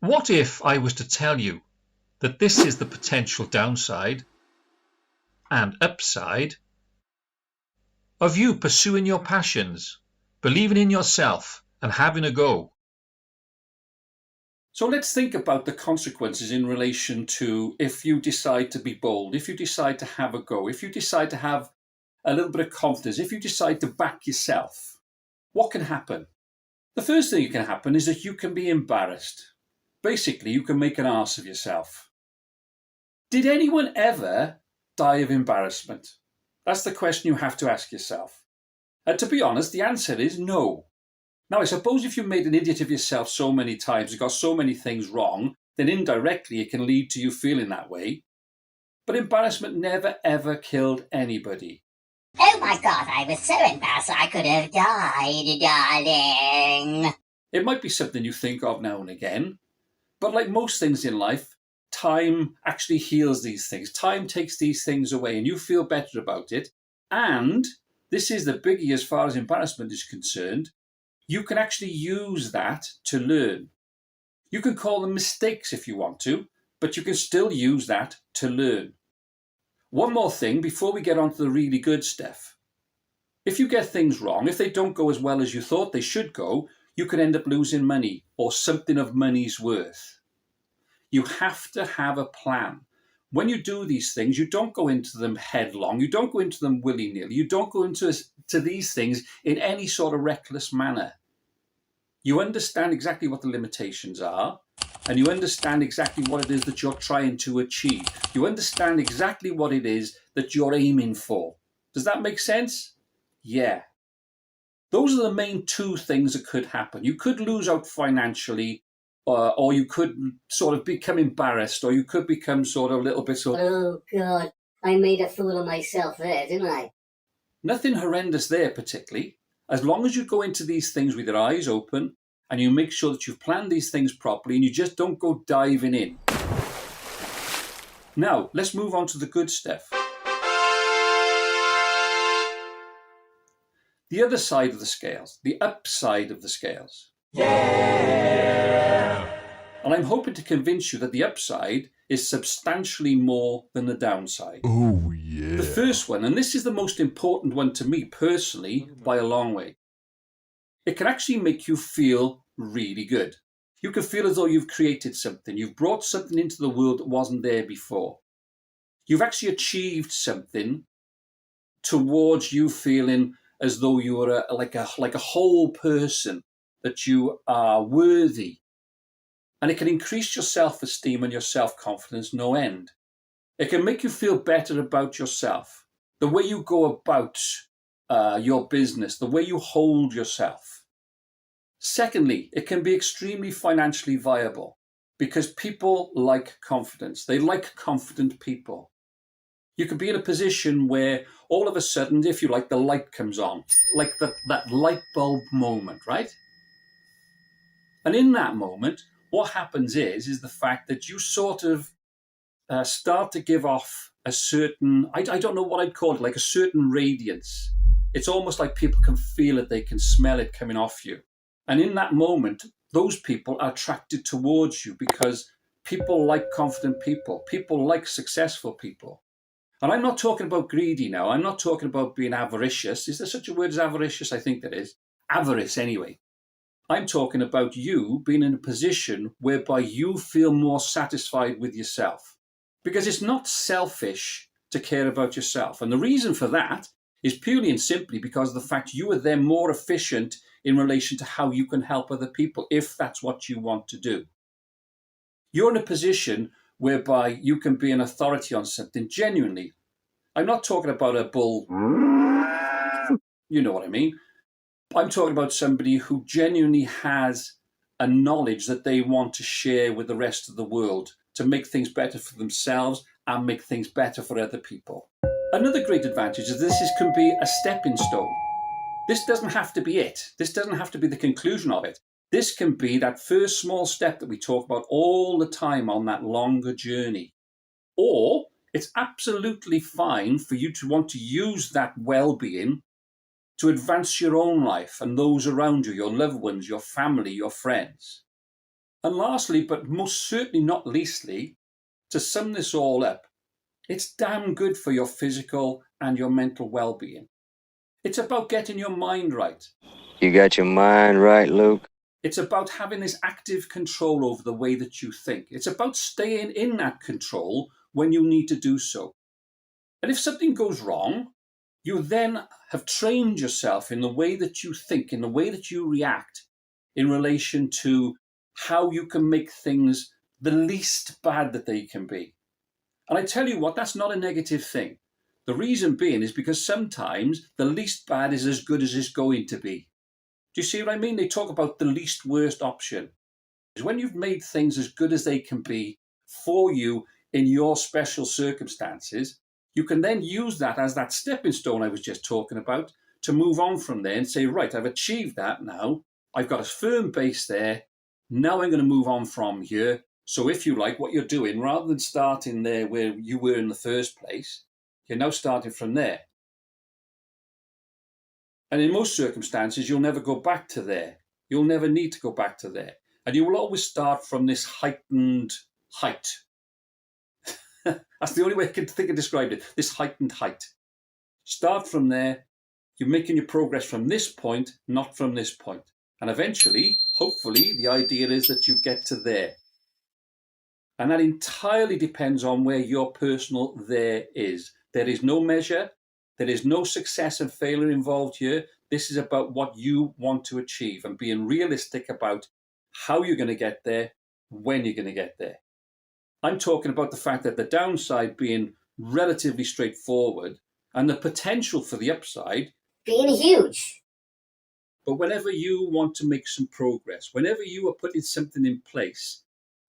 What if I was to tell you that this is the potential downside and upside of you pursuing your passions, believing in yourself and having a go? So let's think about the consequences in relation to if you decide to be bold, if you decide to have a go, if you decide to have a little bit of confidence, if you decide to back yourself. What can happen? The first thing that can happen is that you can be embarrassed. Basically, you can make an arse of yourself. Did anyone ever die of embarrassment? That's the question you have to ask yourself. And to be honest, the answer is no. Now, I suppose if you made an idiot of yourself so many times, you got so many things wrong, then indirectly it can lead to you feeling that way. But embarrassment never ever killed anybody. Oh my God, I was so embarrassed I could have died, darling. It might be something you think of now and again, but like most things in life, time actually heals these things. Time takes these things away and you feel better about it. And this is the biggie as far as embarrassment is concerned. You can actually use that to learn. You can call them mistakes if you want to, but you can still use that to learn. One more thing before we get on to the really good stuff. If you get things wrong, if they don't go as well as you thought they should go, you could end up losing money or something of money's worth. You have to have a plan. When you do these things, you don't go into them headlong. You don't go into them willy-nilly. You don't go into these things in any sort of reckless manner. You understand exactly what the limitations are, and you understand exactly what it is that you're trying to achieve. You understand exactly what it is that you're aiming for. Does that make sense? Yeah. Those are the main two things that could happen. You could lose out financially, or you could sort of become embarrassed, or you could become sort of a little bit sort of, Oh God, I made a fool of myself there, didn't I? nothing horrendous there particularly. As long as you go into these things with your eyes open and you make sure that you've planned these things properly and you just don't go diving in. Now, let's move on to the good stuff. The other side of the scales, the upside of the scales. Yeah! And I'm hoping to convince you that the upside is substantially more than the downside. Oh, yeah. The first one, and this is the most important one to me personally by a long way, it can actually make you feel really good. You can feel as though you've created something. You've brought something into the world that wasn't there before. You've actually achieved something towards you feeling as though you are like a whole person, that you are worthy. And it can increase your self-esteem and your self-confidence no end. It can make you feel better about yourself, the way you go about your business, the way you hold yourself. Secondly, it can be extremely financially viable because people like confidence. They like confident people. You could be in a position where all of a sudden, if you like, the light comes on, like that light bulb moment, right? And in that moment, what happens is the fact that you sort of start to give off a certain, I don't know what I'd call it, like a certain radiance. It's almost like people can feel it, they can smell it coming off you. And in that moment, those people are attracted towards you because people like confident people. People like successful people. And I'm not talking about greedy now. I'm not talking about being avaricious. Is there such a word as avaricious? I think there is. Avarice, anyway. I'm talking about you being in a position whereby you feel more satisfied with yourself. Because it's not selfish to care about yourself. And the reason for that is purely and simply because of the fact you are then more efficient in relation to how you can help other people, if that's what you want to do. You're in a position whereby you can be an authority on something genuinely. I'm not talking about a bull, you know what I mean. I'm talking about somebody who genuinely has a knowledge that they want to share with the rest of the world to make things better for themselves and make things better for other people. Another great advantage is this can be a stepping stone. This doesn't have to be it. This doesn't have to be the conclusion of it. This can be that first small step that we talk about all the time on that longer journey. Or it's absolutely fine for you to want to use that well-being to advance your own life and those around you, your loved ones, your family, your friends. And lastly, but most certainly not leastly, to sum this all up, it's damn good for your physical and your mental well-being. It's about getting your mind right. You got your mind right, Luke? It's about having this active control over the way that you think. It's about staying in that control when you need to do so. And if something goes wrong, you then have trained yourself in the way that you think, in the way that you react in relation to how you can make things the least bad that they can be. And I tell you what, that's not a negative thing. The reason being is because sometimes the least bad is as good as it's going to be. Do you see what I mean? They talk about the least worst option. Is when you've made things as good as they can be for you in your special circumstances, you can then use that as that stepping stone I was just talking about to move on from there and say, right, I've achieved that now. I've got a firm base there. Now I'm going to move on from here. So if you like, what you're doing, rather than starting there where you were in the first place, you're now starting from there. And in most circumstances, you'll never go back to there. You'll never need to go back to there. And you will always start from this heightened height. That's the only way I can think of describing it, this heightened height. Start from there. You're making your progress from this point, not from this point. And eventually, hopefully, the idea is that you get to there. And that entirely depends on where your personal there is. There is no measure. There is no success and failure involved here. This is about what you want to achieve and being realistic about how you're going to get there, when you're going to get there. I'm talking about the fact that the downside being relatively straightforward and the potential for the upside Being huge. But whenever you want to make some progress, whenever you are putting something in place,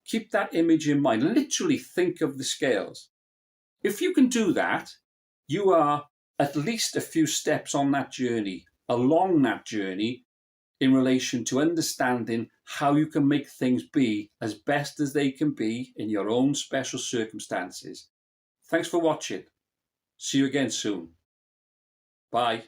keep that image in mind. Literally think of the scales. If you can do that, you are at least a few steps on that journey, along that journey, in relation to understanding how you can make things be as best as they can be in your own special circumstances. Thanks for watching. See you again soon. Bye.